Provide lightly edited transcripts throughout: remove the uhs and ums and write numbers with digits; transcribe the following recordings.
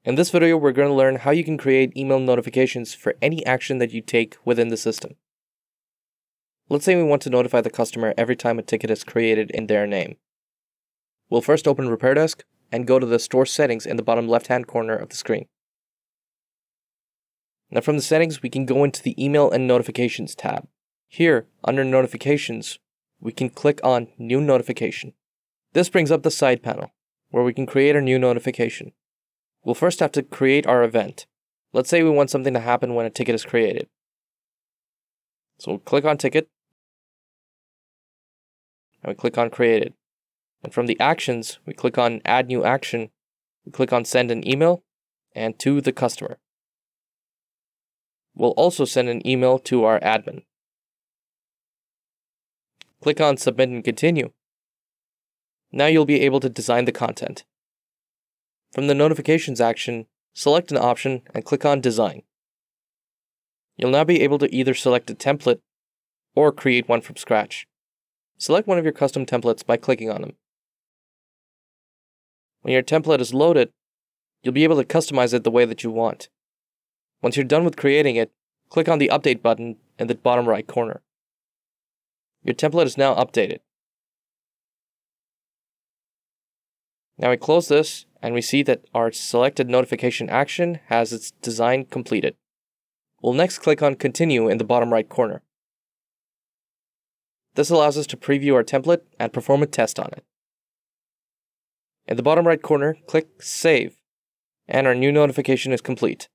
In this video, we're going to learn how you can create email notifications for any action that you take within the system. Let's say we want to notify the customer every time a ticket is created in their name. We'll first open RepairDesk and go to the Store settings in the bottom left-hand corner of the screen. Now from the settings, we can go into the Email and Notifications tab. Here, under Notifications, we can click on New Notification. This brings up the side panel, where we can create a new notification. We'll first have to create our event. Let's say we want something to happen when a ticket is created. So we'll click on Ticket, and we click on Created. And from the actions, we click on Add New Action, we click on Send an Email, and to the customer. We'll also send an email to our admin. Click on Submit and Continue. Now you'll be able to design the content. From the Notifications action, select an option and click on Design. You'll now be able to either select a template or create one from scratch. Select one of your custom templates by clicking on them. When your template is loaded, you'll be able to customize it the way that you want. Once you're done with creating it, click on the Update button in the bottom right corner. Your template is now updated. Now we close this, and we see that our selected notification action has its design completed. We'll next click on Continue in the bottom right corner. This allows us to preview our template and perform a test on it. In the bottom right corner, click Save, and our new notification is complete.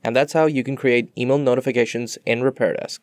And that's how you can create email notifications in RepairDesk.